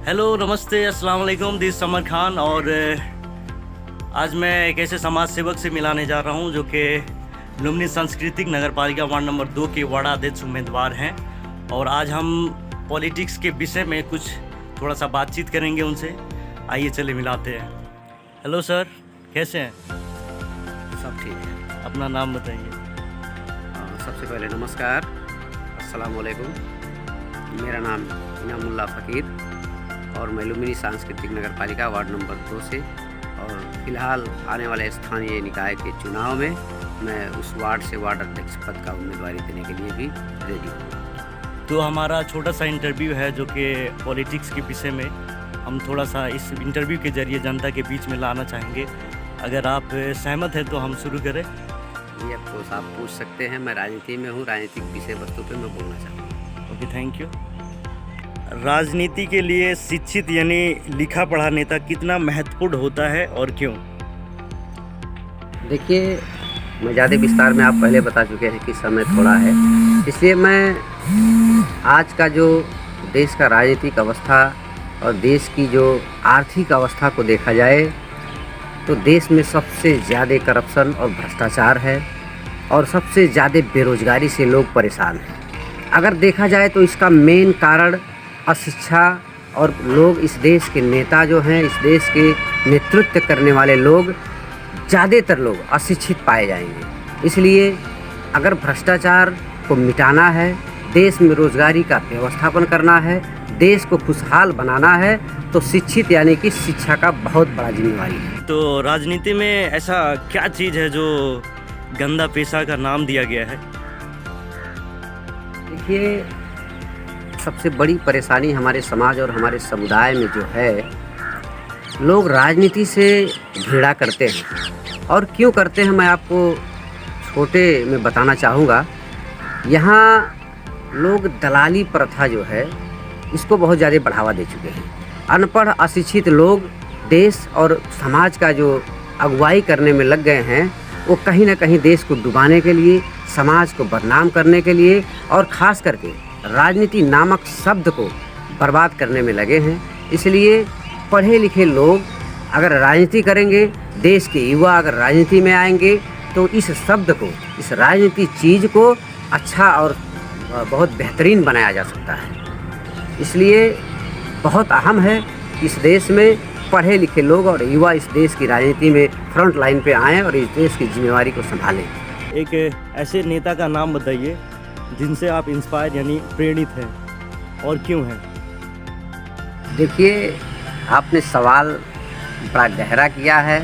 Hello, नमस्ते, अस्सलाम वालेकुम। दिस समर खान और आज मैं एक ऐसे समाज सेवक से मिलाने जा रहा हूं जो कि लुम्बिनी सांस्कृतिक नगर पालिका वार्ड नंबर 2 के वार्ड अध्यक्ष उम्मीदवार हैं। और आज हम पॉलिटिक्स के विषय में कुछ थोड़ा सा बातचीत करेंगे उनसे। आइए चले मिलाते हैं। हेलो सर, कैसे हैं? सब ठीक है। अपना नाम बताइए। सबसे पहले नमस्कार, अस्सलाम वालेकुम। मेरा नाम इनामुल्लाह फ़कीर और मैं लुम्बिनी सांस्कृतिक नगर पालिका वार्ड नंबर 2 से, और फ़िलहाल आने वाले स्थानीय निकाय के चुनाव में मैं उस वार्ड से वार्ड अध्यक्ष पद का उम्मीदवारी देने के लिए भी रेडी हूँ। तो हमारा छोटा सा इंटरव्यू है जो कि पॉलिटिक्स के विषय में हम थोड़ा सा इस इंटरव्यू के ज़रिए जनता के बीच में लाना चाहेंगे। अगर आप सहमत हैं तो हम शुरू करें। ये अफकोर्स आप पूछ सकते हैं। मैं राजनीति में हूँ, राजनीतिक विषय वस्तु पे मैं बोलना चाहूँगा। Okay, thank you. राजनीति के लिए शिक्षित यानी लिखा पढ़ा नेता कितना महत्वपूर्ण होता है और क्यों? देखिए, मैं ज़्यादा विस्तार में आप पहले बता चुके हैं कि समय थोड़ा है, इसलिए मैं आज का जो देश का राजनीतिक अवस्था और देश की जो आर्थिक अवस्था को देखा जाए तो देश में सबसे ज़्यादा करप्शन और भ्रष्टाचार है और सबसे ज़्यादा बेरोजगारी से लोग परेशान हैं। अगर देखा जाए तो इसका मेन कारण अशिक्षा, और लोग इस देश के नेता जो हैं, इस देश के नेतृत्व करने वाले लोग, ज़्यादातर लोग अशिक्षित पाए जाएंगे। इसलिए अगर भ्रष्टाचार को मिटाना है, देश में रोजगारी का व्यवस्थापन करना है, देश को खुशहाल बनाना है, तो शिक्षित यानी कि शिक्षा का बहुत बड़ा जिम्मेवारी है। तो राजनीति में ऐसा क्या चीज़ है जो गंदा पेशा का नाम दिया गया है? देखिए, सबसे बड़ी परेशानी हमारे समाज और हमारे समुदाय में जो है, लोग राजनीति से घृणा करते हैं। और क्यों करते हैं मैं आपको छोटे में बताना चाहूँगा। यहाँ लोग दलाली प्रथा जो है इसको बहुत ज़्यादा बढ़ावा दे चुके हैं। अनपढ़ अशिक्षित लोग देश और समाज का जो अगुवाई करने में लग गए हैं, वो कहीं ना कहीं देश को डुबाने के लिए, समाज को बदनाम करने के लिए और ख़ास करके राजनीति नामक शब्द को बर्बाद करने में लगे हैं। इसलिए पढ़े लिखे लोग अगर राजनीति करेंगे, देश के युवा अगर राजनीति में आएंगे, तो इस शब्द को, इस राजनीति चीज़ को अच्छा और बहुत बेहतरीन बनाया जा सकता है। इसलिए बहुत अहम है कि इस देश में पढ़े लिखे लोग और युवा इस देश की राजनीति में फ्रंट लाइन पे आएँ और इस देश की जिम्मेवारी को संभालें। एक ऐसे नेता का नाम बताइए जिनसे आप इंस्पायर यानी प्रेरित हैं और क्यों हैं? देखिए, आपने सवाल बड़ा गहरा किया है।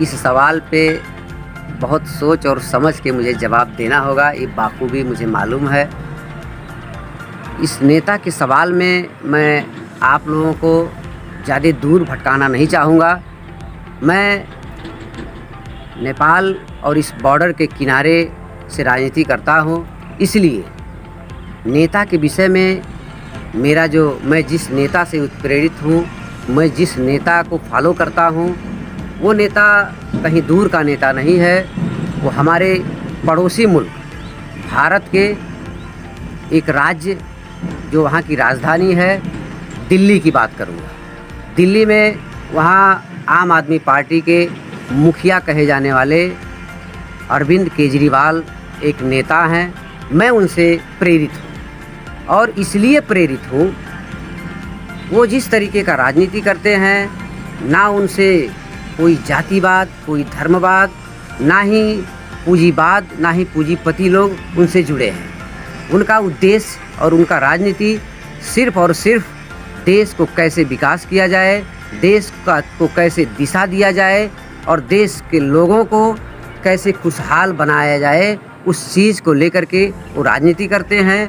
इस सवाल पे बहुत सोच और समझ के मुझे जवाब देना होगा, ये बाखूबी मुझे मालूम है। इस नेता के सवाल में मैं आप लोगों को ज़्यादा दूर भटकाना नहीं चाहूँगा। मैं नेपाल और इस बॉर्डर के किनारे से राजनीति करता हूँ, इसलिए नेता के विषय में मैं जिस नेता से उत्प्रेरित हूँ, मैं जिस नेता को फॉलो करता हूँ, वो नेता कहीं दूर का नेता नहीं है। वो हमारे पड़ोसी मुल्क भारत के एक राज्य जो वहाँ की राजधानी है, दिल्ली की बात करूँगा। दिल्ली में वहाँ आम आदमी पार्टी के मुखिया कहे जाने वाले अरविंद केजरीवाल एक नेता हैं। मैं उनसे प्रेरित हूँ और इसलिए प्रेरित हूँ, वो जिस तरीके का राजनीति करते हैं, ना उनसे कोई जातिवाद, कोई धर्मवाद, ना ही पूंजीवाद, ना ही पूंजीपति लोग उनसे जुड़े हैं। उनका उद्देश्य और उनका राजनीति सिर्फ़ और सिर्फ देश को कैसे विकास किया जाए, देश को कैसे दिशा दिया जाए और देश के लोगों को कैसे खुशहाल बनाया जाए, उस चीज़ को लेकर के वो राजनीति करते हैं।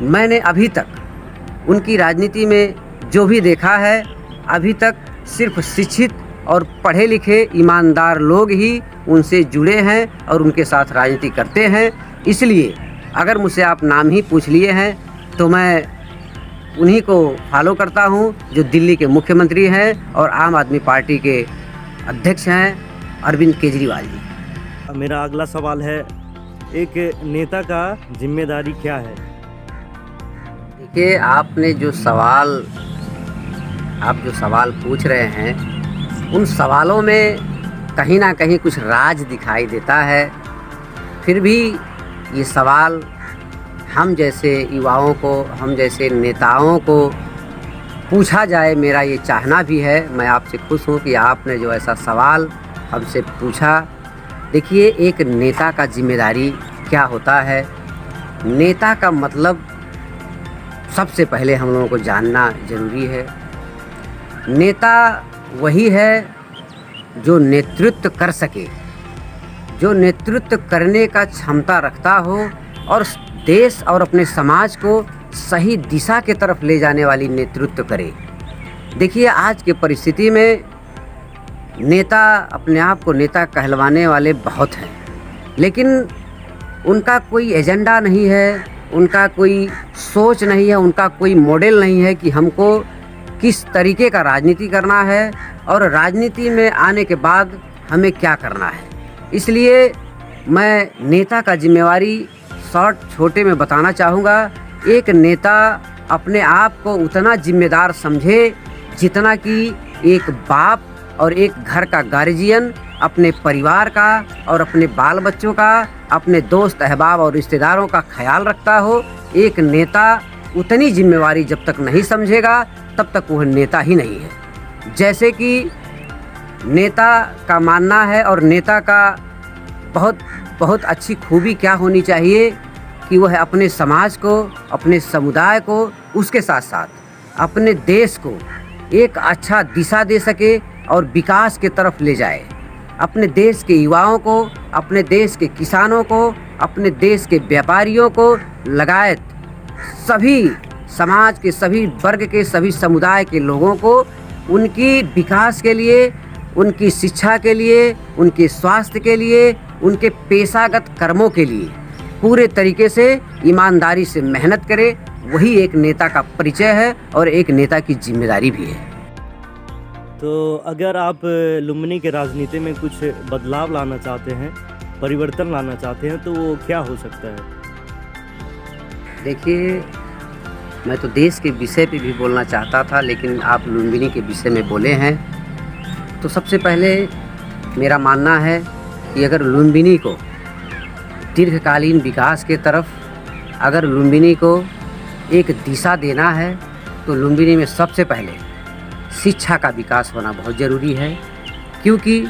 मैंने अभी तक उनकी राजनीति में जो भी देखा है, अभी तक सिर्फ शिक्षित और पढ़े लिखे ईमानदार लोग ही उनसे जुड़े हैं और उनके साथ राजनीति करते हैं। इसलिए अगर मुझसे आप नाम ही पूछ लिए हैं तो मैं उन्हीं को फॉलो करता हूं, जो दिल्ली के मुख्यमंत्री हैं और आम आदमी पार्टी के अध्यक्ष हैं, अरविंद केजरीवाल जी। मेरा अगला सवाल है, एक नेता का जिम्मेदारी क्या है? देखिए, आपने जो सवाल आप जो सवाल पूछ रहे हैं उन सवालों में कहीं ना कहीं कुछ राज दिखाई देता है। फिर भी ये सवाल हम जैसे युवाओं को, हम जैसे नेताओं को पूछा जाए, मेरा ये चाहना भी है। मैं आपसे खुश हूँ कि आपने जो ऐसा सवाल हमसे पूछा। देखिए, एक नेता का जिम्मेदारी क्या होता है। नेता का मतलब सबसे पहले हम लोगों को जानना ज़रूरी है। नेता वही है जो नेतृत्व कर सके, जो नेतृत्व करने का क्षमता रखता हो और देश और अपने समाज को सही दिशा के तरफ ले जाने वाली नेतृत्व करे। देखिए, आज के परिस्थिति में नेता, अपने आप को नेता कहलवाने वाले बहुत हैं, लेकिन उनका कोई एजेंडा नहीं है, उनका कोई सोच नहीं है, उनका कोई मॉडल नहीं है कि हमको किस तरीके का राजनीति करना है और राजनीति में आने के बाद हमें क्या करना है। इसलिए मैं नेता का जिम्मेवारी छोटे में बताना चाहूँगा। एक नेता अपने आप को उतना जिम्मेदार समझे जितना कि एक बाप और एक घर का गार्जियन अपने परिवार का और अपने बाल बच्चों का, अपने दोस्त अहबाब और रिश्तेदारों का ख्याल रखता हो। एक नेता उतनी जिम्मेवारी जब तक नहीं समझेगा तब तक वह नेता ही नहीं है। जैसे कि नेता का मानना है और नेता का बहुत अच्छी खूबी क्या होनी चाहिए कि वह अपने समाज को, अपने समुदाय को, उसके साथ साथ अपने देश को एक अच्छा दिशा दे सके और विकास के तरफ ले जाए। अपने देश के युवाओं को, अपने देश के किसानों को, अपने देश के व्यापारियों को लगायत सभी समाज के सभी वर्ग के, सभी समुदाय के लोगों को उनकी विकास के लिए, उनकी शिक्षा के लिए, उनके स्वास्थ्य के लिए, उनके पेशागत कर्मों के लिए पूरे तरीके से ईमानदारी से मेहनत करे। वही एक नेता का परिचय है और एक नेता की जिम्मेदारी भी है। तो अगर आप लुम्बिनी के राजनीति में कुछ बदलाव लाना चाहते हैं, परिवर्तन लाना चाहते हैं, तो वो क्या हो सकता है? देखिए, मैं तो देश के विषय पे भी बोलना चाहता था, लेकिन आप लुम्बिनी के विषय में बोले हैं। तो सबसे पहले मेरा मानना है कि अगर लुम्बिनी को दीर्घकालीन विकास के तरफ, अगर लुम्बिनी को एक दिशा देना है तो लुम्बिनी में सबसे पहले शिक्षा का विकास होना बहुत ज़रूरी है। क्योंकि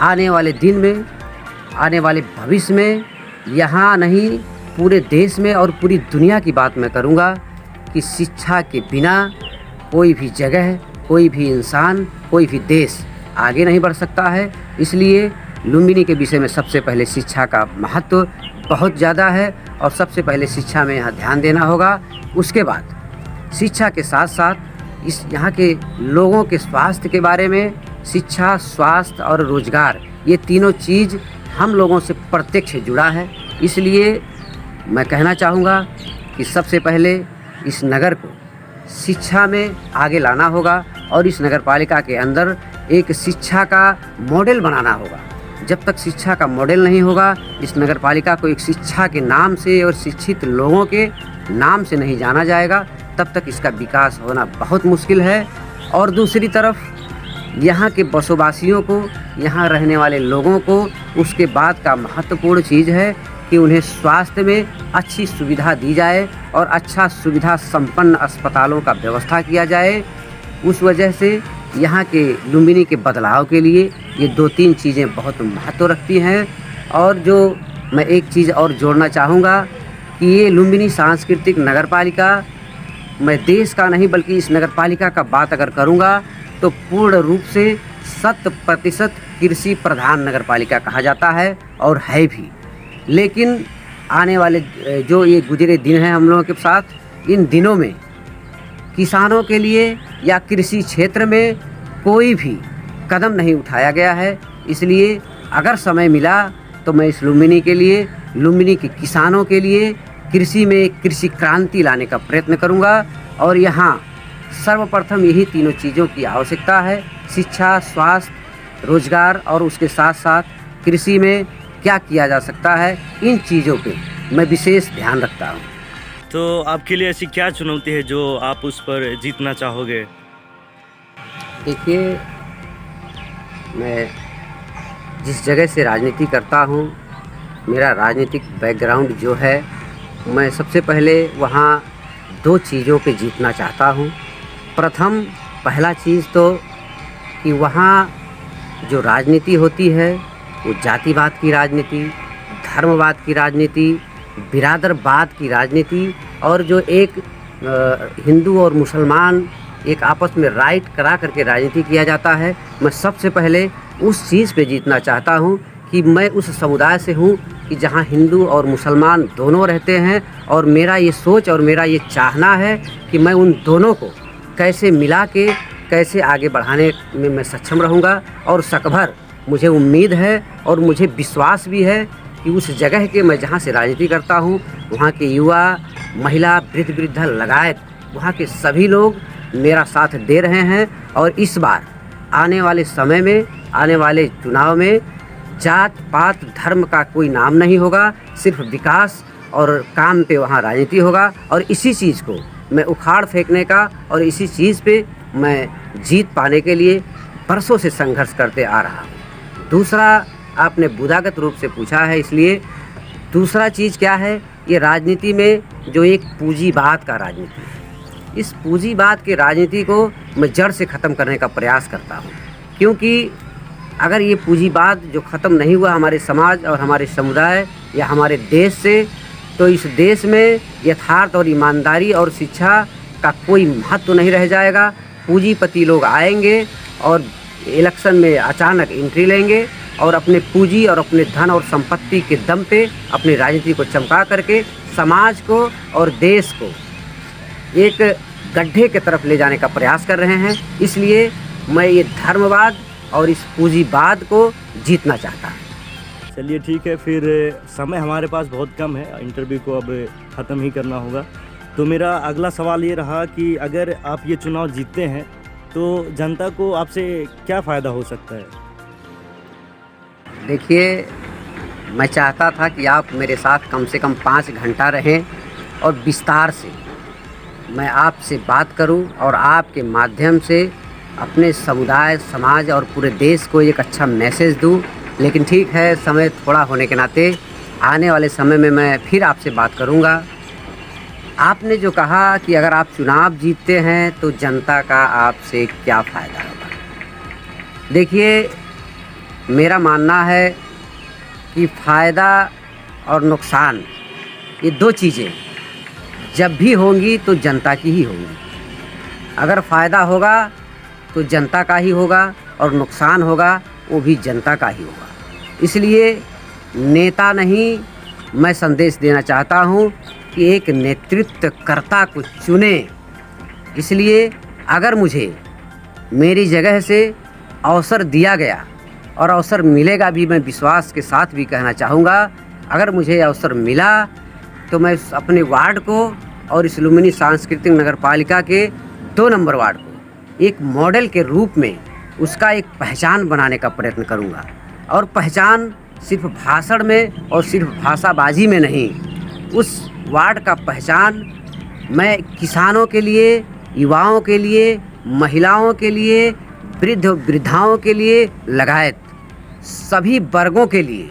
आने वाले दिन में, आने वाले भविष्य में, यहाँ नहीं पूरे देश में और पूरी दुनिया की बात मैं करूँगा कि शिक्षा के बिना कोई भी जगह, कोई भी इंसान, कोई भी देश आगे नहीं बढ़ सकता है। इसलिए लुम्बिनी के विषय में सबसे पहले शिक्षा का महत्व बहुत ज़्यादा है और सबसे पहले शिक्षा में यहाँ ध्यान देना होगा। उसके बाद शिक्षा के साथ साथ इस यहाँ के लोगों के स्वास्थ्य के बारे में, शिक्षा, स्वास्थ्य और रोजगार, ये तीनों चीज़ हम लोगों से प्रत्यक्ष जुड़ा है। इसलिए मैं कहना चाहूँगा कि सबसे पहले इस नगर को शिक्षा में आगे लाना होगा और इस नगर पालिका के अंदर एक शिक्षा का मॉडल बनाना होगा। जब तक शिक्षा का मॉडल नहीं होगा, इस नगर पालिका को एक शिक्षा के नाम से और शिक्षित लोगों के नाम से नहीं जाना जाएगा, तब तक इसका विकास होना बहुत मुश्किल है। और दूसरी तरफ यहाँ के बसोबासियों को, यहाँ रहने वाले लोगों को उसके बाद का महत्वपूर्ण चीज़ है कि उन्हें स्वास्थ्य में अच्छी सुविधा दी जाए और अच्छा सुविधा संपन्न अस्पतालों का व्यवस्था किया जाए। उस वजह से यहाँ के लुम्बिनी के बदलाव के लिए ये 2-3 चीज़ें बहुत महत्व रखती हैं। और जो मैं एक चीज़ और जोड़ना चाहूँगा कि ये लुम्बिनी सांस्कृतिक नगर पालिका, मैं देश का नहीं बल्कि इस नगर पालिका का बात अगर करूँगा तो पूर्ण रूप से 100% कृषि प्रधान नगर पालिका कहा जाता है और है भी। लेकिन आने वाले जो ये गुजरे दिन हैं हम लोगों के साथ, इन दिनों में किसानों के लिए या कृषि क्षेत्र में कोई भी कदम नहीं उठाया गया है। इसलिए अगर समय मिला तो मैं इस लुम्बिनी के लिए, लुम्बिनी के किसानों के लिए कृषि में कृषि क्रांति लाने का प्रयत्न करूंगा। और यहाँ सर्वप्रथम यही तीनों चीज़ों की आवश्यकता है, शिक्षा, स्वास्थ्य, रोजगार और उसके साथ साथ कृषि में क्या किया जा सकता है, इन चीज़ों पे मैं विशेष ध्यान रखता हूँ। तो आपके लिए ऐसी क्या चुनौती है जो आप उस पर जीतना चाहोगे? देखिए, मैं जिस जगह से राजनीति करता हूँ, मेरा राजनीतिक बैकग्राउंड जो है, मैं सबसे पहले वहाँ 2 चीज़ों पे जीतना चाहता हूँ। पहला चीज़ तो कि वहाँ जो राजनीति होती है वो जातिवाद की राजनीति, धर्मवाद की राजनीति, बिरादरवाद की राजनीति, और जो एक हिंदू और मुसलमान एक आपस में राइट करा करके राजनीति किया जाता है, मैं सबसे पहले उस चीज़ पे जीतना चाहता हूँ कि मैं उस समुदाय से हूँ कि जहाँ हिंदू और मुसलमान दोनों रहते हैं, और मेरा ये सोच और मेरा ये चाहना है कि मैं उन दोनों को कैसे मिला के कैसे आगे बढ़ाने में मैं सक्षम रहूँगा। और सकभर मुझे उम्मीद है और मुझे विश्वास भी है कि उस जगह के मैं जहाँ से राजनीति करता हूँ, वहाँ के युवा, महिला, वृद्ध वृद्धा लगायत वहाँ के सभी लोग मेरा साथ दे रहे हैं। और इस बार आने वाले समय में, आने वाले चुनाव में जात पात धर्म का कोई नाम नहीं होगा, सिर्फ विकास और काम पे वहाँ राजनीति होगा। और इसी चीज़ को मैं उखाड़ फेंकने का और इसी चीज़ पे मैं जीत पाने के लिए बरसों से संघर्ष करते आ रहा हूँ। दूसरा, आपने बुदागत रूप से पूछा है, इसलिए दूसरा चीज़ क्या है, ये राजनीति में जो एक पूंजीवाद का राजनीति है, इस पूंजीवाद के राजनीति को मैं जड़ से ख़त्म करने का प्रयास करता हूँ। क्योंकि अगर ये पूंजीवाद जो ख़त्म नहीं हुआ हमारे समाज और हमारे समुदाय या हमारे देश से, तो इस देश में यथार्थ और ईमानदारी और शिक्षा का कोई महत्व नहीं रह जाएगा। पूंजीपति लोग आएंगे और इलेक्शन में अचानक एंट्री लेंगे और अपने पूंजी और अपने धन और संपत्ति के दम पे अपनी राजनीति को चमका करके समाज को और देश को एक गड्ढे की तरफ ले जाने का प्रयास कर रहे हैं। इसलिए मैं ये धर्मवाद और इस पूंजीवाद को जीतना चाहता हूँ। चलिए ठीक है, फिर समय हमारे पास बहुत कम है, इंटरव्यू को अब ख़त्म ही करना होगा। तो मेरा अगला सवाल ये रहा कि अगर आप ये चुनाव जीतते हैं तो जनता को आपसे क्या फ़ायदा हो सकता है? देखिए, मैं चाहता था कि आप मेरे साथ कम से कम 5 घंटा रहें और विस्तार से मैं आपसे बात करूं और आपके माध्यम से अपने समुदाय, समाज और पूरे देश को एक अच्छा मैसेज दूं। लेकिन ठीक है, समय थोड़ा होने के नाते आने वाले समय में मैं फिर आपसे बात करूंगा। आपने जो कहा कि अगर आप चुनाव जीतते हैं तो जनता का आपसे क्या फ़ायदा होगा। देखिए, मेरा मानना है कि फ़ायदा और नुकसान ये 2 चीज़ें जब भी होंगी तो जनता की ही होंगी। अगर फ़ायदा होगा तो जनता का ही होगा और नुकसान होगा वो भी जनता का ही होगा। इसलिए नेता नहीं, मैं संदेश देना चाहता हूँ कि एक नेतृत्वकर्ता को चुने। इसलिए अगर मुझे मेरी जगह से अवसर दिया गया और अवसर मिलेगा भी, मैं विश्वास के साथ भी कहना चाहूँगा, अगर मुझे अवसर मिला तो मैं अपने वार्ड को और इस लुम्बिनी सांस्कृतिक नगर पालिका के 2 नंबर वार्ड को एक मॉडल के रूप में उसका एक पहचान बनाने का प्रयत्न करूँगा। और पहचान सिर्फ भाषण में और सिर्फ भाषाबाजी में नहीं, उस वार्ड का पहचान मैं किसानों के लिए, युवाओं के लिए, महिलाओं के लिए, वृद्ध वृद्धाओं के लिए लगायत सभी वर्गों के लिए,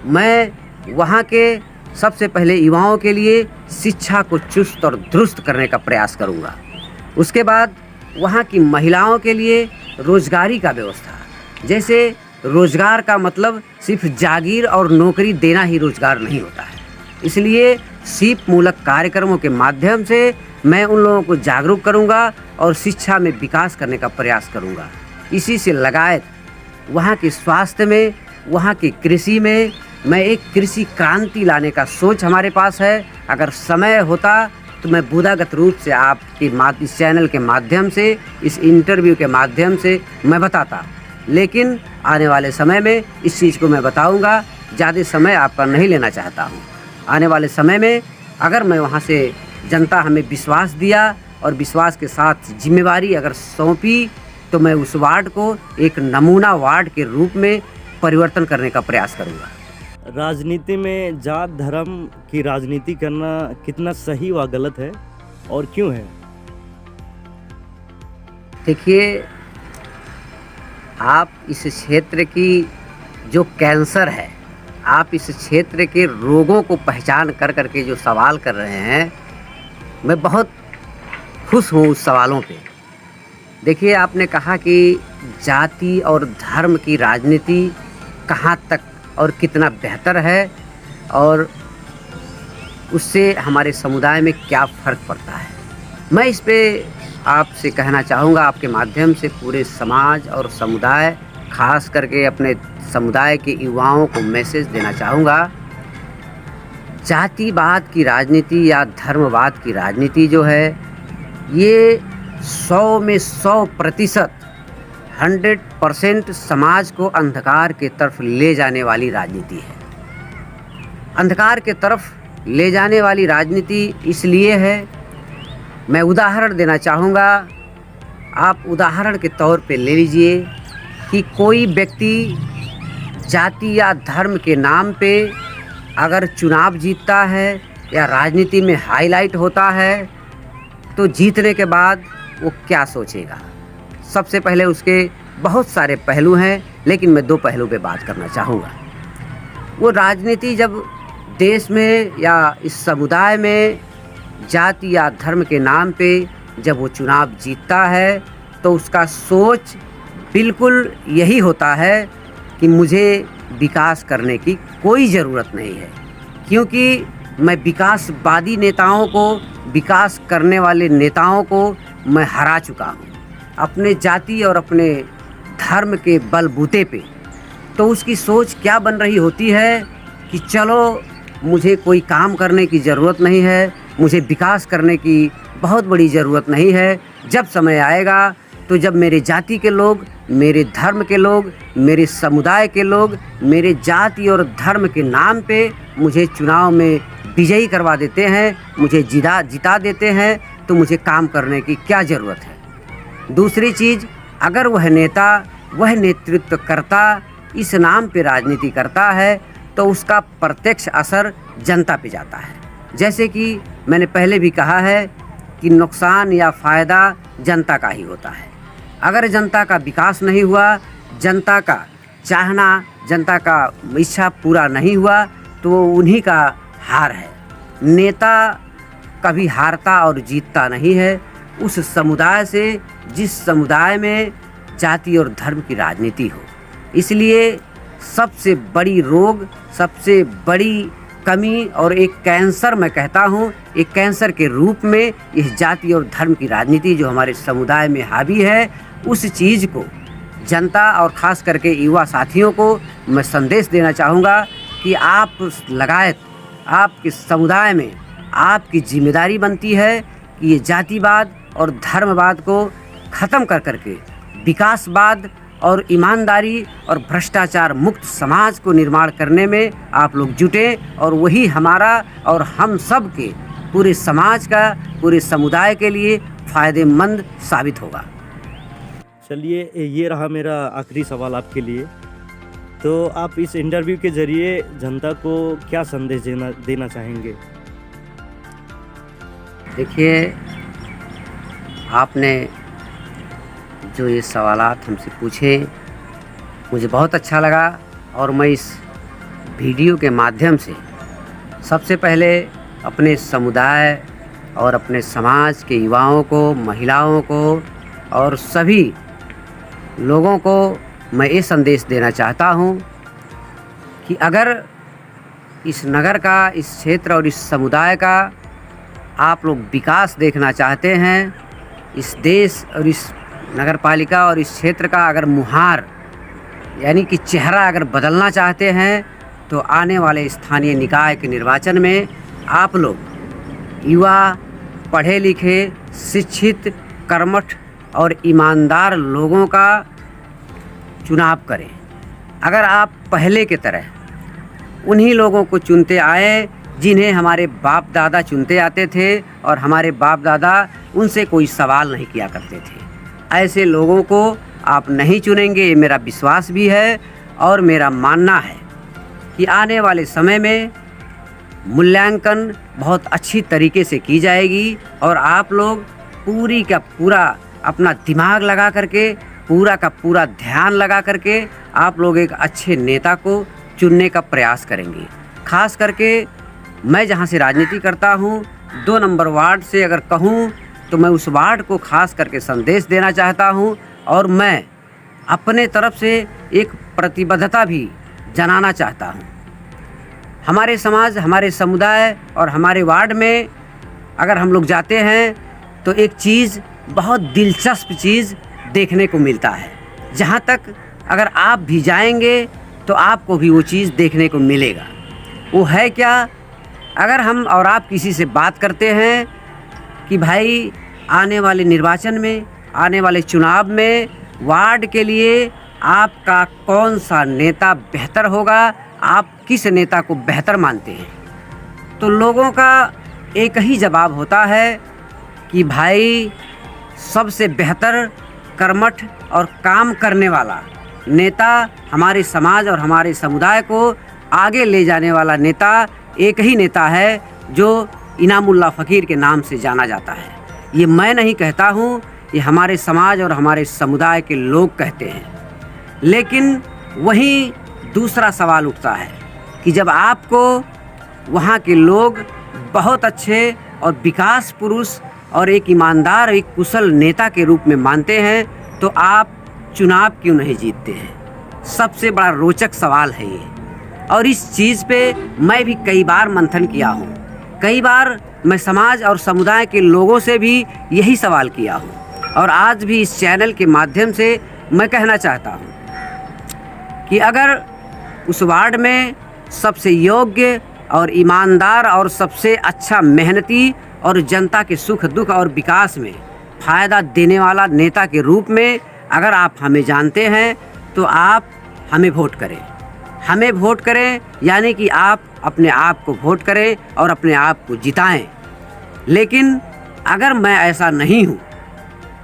मैं वहाँ के सबसे पहले युवाओं के लिए शिक्षा को चुस्त और दुरुस्त करने का प्रयास करूँगा। उसके बाद वहाँ की महिलाओं के लिए रोजगारी का व्यवस्था, जैसे रोजगार का मतलब सिर्फ जागीर और नौकरी देना ही रोजगार नहीं होता है। इसलिए सीप मूलक कार्यक्रमों के माध्यम से मैं उन लोगों को जागरूक करूंगा और शिक्षा में विकास करने का प्रयास करूंगा। इसी से लगायत वहाँ के स्वास्थ्य में, वहाँ की कृषि में मैं एक कृषि क्रांति लाने का सोच हमारे पास है। अगर समय होता तो मैं बुदागत रूप से आपके इस चैनल के माध्यम से, इस इंटरव्यू के माध्यम से मैं बताता, लेकिन आने वाले समय में इस चीज़ को मैं बताऊंगा। ज़्यादा समय आपका नहीं लेना चाहता हूं। आने वाले समय में अगर मैं वहां से जनता हमें विश्वास दिया और विश्वास के साथ जिम्मेवारी अगर सौंपी तो मैं उस वार्ड को एक नमूना वार्ड के रूप में परिवर्तन करने का प्रयास करूंगा। राजनीति में जात धर्म की राजनीति करना कितना सही व गलत है और क्यों है? देखिए, आप इस क्षेत्र की जो कैंसर है, आप इस क्षेत्र के रोगों को पहचान कर करके जो सवाल कर रहे हैं, मैं बहुत खुश हूँ उस सवालों पे। देखिए, आपने कहा कि जाति और धर्म की राजनीति कहाँ तक और कितना बेहतर है और उससे हमारे समुदाय में क्या फ़र्क पड़ता है। मैं इस पे आपसे कहना चाहूँगा, आपके माध्यम से पूरे समाज और समुदाय, खास करके अपने समुदाय के युवाओं को मैसेज देना चाहूँगा। जातिवाद की राजनीति या धर्मवाद की राजनीति जो है, ये 100 में 100% 100% समाज को अंधकार के तरफ ले जाने वाली राजनीति है। अंधकार के तरफ ले जाने वाली राजनीति इसलिए है, मैं उदाहरण देना चाहूँगा। आप उदाहरण के तौर पे ले लीजिए कि कोई व्यक्ति जाति या धर्म के नाम पे अगर चुनाव जीतता है या राजनीति में हाईलाइट होता है, तो जीतने के बाद वो क्या सोचेगा। सबसे पहले उसके बहुत सारे पहलू हैं, लेकिन मैं 2 पहलू पे बात करना चाहूँगा। वो राजनीति जब देश में या इस समुदाय में जाति या धर्म के नाम पे जब वो चुनाव जीतता है, तो उसका सोच बिल्कुल यही होता है कि मुझे विकास करने की कोई ज़रूरत नहीं है, क्योंकि मैं विकासवादी नेताओं को, विकास करने वाले नेताओं को मैं हरा चुका हूँ अपने जाति और अपने धर्म के बलबूते पे। तो उसकी सोच क्या बन रही होती है कि चलो, मुझे कोई काम करने की ज़रूरत नहीं है, मुझे विकास करने की बहुत बड़ी ज़रूरत नहीं है। जब समय आएगा तो जब मेरे जाति के लोग, मेरे धर्म के लोग, मेरे समुदाय के लोग मेरे जाति और धर्म के नाम पे मुझे चुनाव में विजयी करवा देते हैं, मुझे जिता देते हैं, तो मुझे काम करने की क्या ज़रूरत है। दूसरी चीज़, अगर वह नेता, वह नेतृत्वकर्ता इस नाम पे राजनीति करता है, तो उसका प्रत्यक्ष असर जनता पे जाता है। जैसे कि मैंने पहले भी कहा है कि नुकसान या फ़ायदा जनता का ही होता है। अगर जनता का विकास नहीं हुआ, जनता का चाहना, जनता का इच्छा पूरा नहीं हुआ, तो उन्हीं का हार है। नेता कभी हारता और जीतता नहीं है उस समुदाय से जिस समुदाय में जाति और धर्म की राजनीति हो। इसलिए सबसे बड़ी रोग, सबसे बड़ी कमी और एक कैंसर, मैं कहता हूँ, एक कैंसर के रूप में इस जाति और धर्म की राजनीति जो हमारे समुदाय में हावी है, उस चीज़ को जनता और ख़ास करके युवा साथियों को मैं संदेश देना चाहूँगा कि आप लगायत आपके समुदाय में आपकी जिम्मेदारी बनती है कि ये जातिवाद और धर्मवाद को ख़त्म कर करके विकासवाद और ईमानदारी और भ्रष्टाचार मुक्त समाज को निर्माण करने में आप लोग जुटें, और वही हमारा और हम सब के पूरे समाज का, पूरे समुदाय के लिए फ़ायदेमंद साबित होगा। चलिए, ये रहा मेरा आखिरी सवाल आपके लिए। तो आप इस इंटरव्यू के ज़रिए जनता को क्या संदेश देना चाहेंगे? देखिए, आपने जो ये सवालात हमसे पूछे, मुझे बहुत अच्छा लगा, और मैं इस वीडियो के माध्यम से सबसे पहले अपने समुदाय और अपने समाज के युवाओं को, महिलाओं को और सभी लोगों को मैं ये संदेश देना चाहता हूँ कि अगर इस नगर का, इस क्षेत्र और इस समुदाय का आप लोग विकास देखना चाहते हैं, इस देश और इस नगर पालिका और इस क्षेत्र का अगर मुहार यानी कि चेहरा अगर बदलना चाहते हैं, तो आने वाले स्थानीय निकाय के निर्वाचन में आप लोग युवा, पढ़े लिखे, शिक्षित, कर्मठ और ईमानदार लोगों का चुनाव करें। अगर आप पहले के तरह उन्हीं लोगों को चुनते आए जिन्हें हमारे बाप दादा चुनते आते थे और हमारे बाप दादा उनसे कोई सवाल नहीं किया करते थे, ऐसे लोगों को आप नहीं चुनेंगे, ये मेरा विश्वास भी है और मेरा मानना है कि आने वाले समय में मूल्यांकन बहुत अच्छी तरीके से की जाएगी और आप लोग पूरी का पूरा अपना दिमाग लगा करके पूरा का पूरा ध्यान लगा करके आप लोग एक अच्छे नेता को चुनने का प्रयास करेंगे। खास करके मैं जहां से राजनीति करता हूं, 2 नंबर वार्ड से अगर कहूं तो मैं उस वार्ड को खास करके संदेश देना चाहता हूं और मैं अपने तरफ से एक प्रतिबद्धता भी जनाना चाहता हूं। हमारे समाज, हमारे समुदाय और हमारे वार्ड में अगर हम लोग जाते हैं तो एक चीज़, बहुत दिलचस्प चीज़ देखने को मिलता है। जहाँ तक अगर आप भी जाएंगे तो आपको भी वो चीज़ देखने को मिलेगा। वो है क्या? अगर हम और आप किसी से बात करते हैं कि भाई आने वाले निर्वाचन में, आने वाले चुनाव में वार्ड के लिए आपका कौन सा नेता बेहतर होगा, आप किस नेता को बेहतर मानते हैं, तो लोगों का एक ही जवाब होता है कि भाई सबसे बेहतर, कर्मठ और काम करने वाला नेता, हमारे समाज और हमारे समुदाय को आगे ले जाने वाला नेता एक ही नेता है जो इनामुल्ला फ़कीर के नाम से जाना जाता है। ये मैं नहीं कहता हूँ, ये हमारे समाज और हमारे समुदाय के लोग कहते हैं। लेकिन वहीं दूसरा सवाल उठता है कि जब आपको वहाँ के लोग बहुत अच्छे और विकास पुरुष और एक ईमानदार, एक कुशल नेता के रूप में मानते हैं तो आप चुनाव क्यों नहीं जीतते हैं? सबसे बड़ा रोचक सवाल है ये। और इस चीज़ पे मैं भी कई बार मंथन किया हूँ। कई बार मैं समाज और समुदाय के लोगों से भी यही सवाल किया हूँ और आज भी इस चैनल के माध्यम से मैं कहना चाहता हूँ कि अगर उस वार्ड में सबसे योग्य और ईमानदार और सबसे अच्छा मेहनती और जनता के सुख दुख और विकास में फ़ायदा देने वाला नेता के रूप में अगर आप हमें जानते हैं तो आप हमें वोट करें। हमें वोट करें यानी कि आप अपने आप को वोट करें और अपने आप को जिताएं। लेकिन अगर मैं ऐसा नहीं हूँ,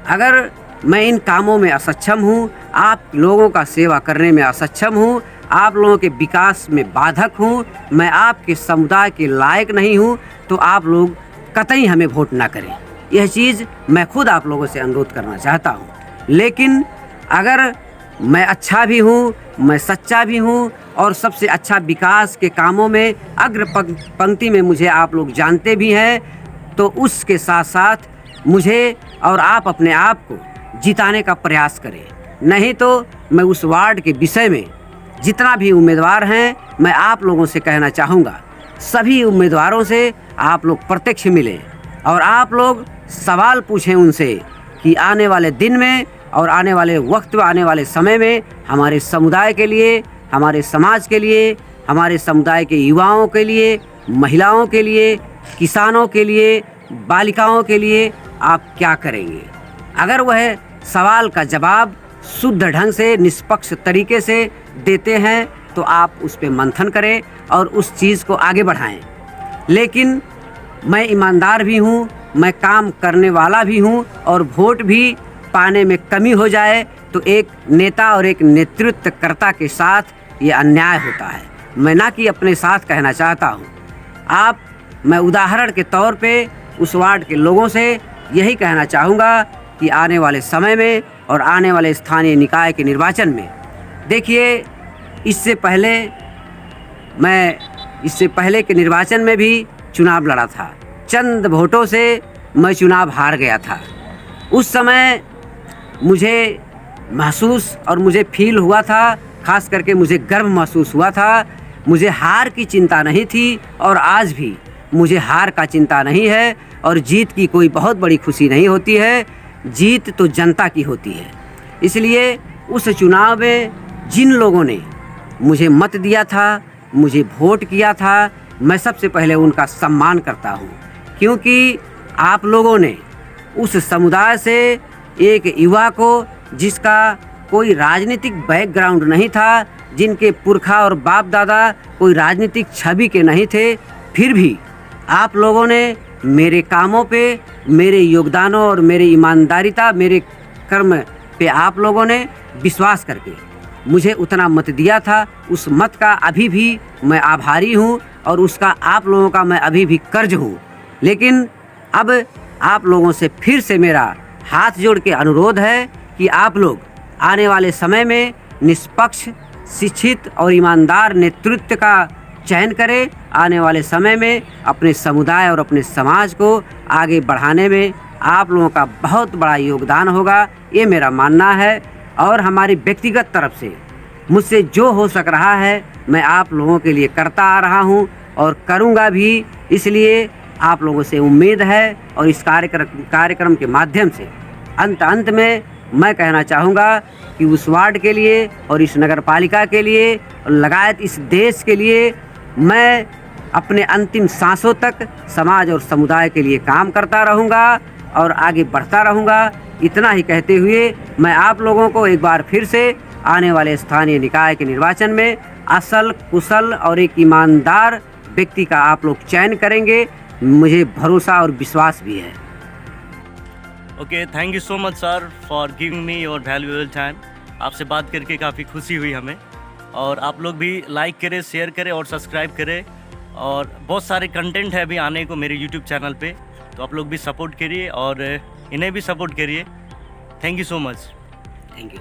अगर मैं इन कामों में असक्षम हूँ, आप लोगों का सेवा करने में असक्षम हूँ, आप लोगों के विकास में बाधक हूँ, मैं आपके समुदाय के लायक नहीं हूँ, तो आप लोग कतई हमें वोट ना करें। यह चीज़ मैं खुद आप लोगों से अनुरोध करना चाहता हूँ। लेकिन अगर मैं अच्छा भी हूँ, मैं सच्चा भी हूँ और सबसे अच्छा विकास के कामों में अग्र पंक्ति में मुझे आप लोग जानते भी हैं, तो उसके साथ साथ मुझे और आप अपने आप को जिताने का प्रयास करें। नहीं तो मैं उस वार्ड के विषय में जितना भी उम्मीदवार हैं, मैं आप लोगों से कहना चाहूँगा, सभी उम्मीदवारों से आप लोग प्रत्यक्ष मिलें और आप लोग सवाल पूछें उनसे कि आने वाले दिन में और आने वाले वक्त में, आने वाले समय में हमारे समुदाय के लिए, हमारे समाज के लिए, हमारे समुदाय के युवाओं के लिए, महिलाओं के लिए, किसानों के लिए, बालिकाओं के लिए आप क्या करेंगे। अगर वह सवाल का जवाब शुद्ध ढंग से, निष्पक्ष तरीके से देते हैं तो आप उस पर मंथन करें और उस चीज़ को आगे बढ़ाएं। लेकिन मैं ईमानदार भी हूँ, मैं काम करने वाला भी हूँ और वोट भी पाने में कमी हो जाए तो एक नेता और एक नेतृत्वकर्ता के साथ ये अन्याय होता है। मैं ना कि अपने साथ कहना चाहता हूँ। मैं उदाहरण के तौर पे उस वार्ड के लोगों से यही कहना चाहूँगा कि आने वाले समय में और आने वाले स्थानीय निकाय के निर्वाचन में, देखिए इससे पहले के निर्वाचन में भी चुनाव लड़ा था। चंद वोटों से मैं चुनाव हार गया था। उस समय मुझे महसूस और मुझे फील हुआ था, खास करके मुझे गर्व महसूस हुआ था। मुझे हार की चिंता नहीं थी और आज भी मुझे हार का चिंता नहीं है और जीत की कोई बहुत बड़ी खुशी नहीं होती है। जीत तो जनता की होती है। इसलिए उस चुनाव में जिन लोगों ने मुझे मत दिया था, मुझे वोट किया था, मैं सबसे पहले उनका सम्मान करता हूँ, क्योंकि आप लोगों ने उस समुदाय से एक युवा को जिसका कोई राजनीतिक बैकग्राउंड नहीं था, जिनके पुरखा और बाप दादा कोई राजनीतिक छवि के नहीं थे, फिर भी आप लोगों ने मेरे कामों पे, मेरे योगदानों और मेरी ईमानदारिता, मेरे कर्म पे आप लोगों ने विश्वास करके मुझे उतना मत दिया था। उस मत का अभी भी मैं आभारी हूँ और उसका आप लोगों का मैं अभी भी कर्ज हूँ। लेकिन अब आप लोगों से फिर से मेरा हाथ जोड़ के अनुरोध है कि आप लोग आने वाले समय में निष्पक्ष, शिक्षित और ईमानदार नेतृत्व का चयन करें। आने वाले समय में अपने समुदाय और अपने समाज को आगे बढ़ाने में आप लोगों का बहुत बड़ा योगदान होगा, ये मेरा मानना है। और हमारी व्यक्तिगत तरफ से मुझसे जो हो सक रहा है मैं आप लोगों के लिए करता आ रहा हूँ और करूँगा भी। इसलिए आप लोगों से उम्मीद है और इस कार्यक्रम के माध्यम से अंत में मैं कहना चाहूँगा कि उस वार्ड के लिए और इस नगर पालिका के लिए और लगायत इस देश के लिए मैं अपने अंतिम सांसों तक समाज और समुदाय के लिए काम करता रहूँगा और आगे बढ़ता रहूँगा। इतना ही कहते हुए मैं आप लोगों को एक बार फिर से आने वाले स्थानीय निकाय के निर्वाचन में असल, कुशल और एक ईमानदार व्यक्ति का आप लोग चयन करेंगे, मुझे भरोसा और विश्वास भी है। Okay, thank you so much sir for giving me your valuable time. आपसे बात करके काफ़ी खुशी हुई हमें। और आप लोग भी लाइक करें, शेयर करें और सब्सक्राइब करें। और बहुत सारे कंटेंट है अभी आने को मेरे यूट्यूब चैनल पे, तो आप लोग भी सपोर्ट करिए और इन्हें भी सपोर्ट करिए। Thank you so much. Thank you.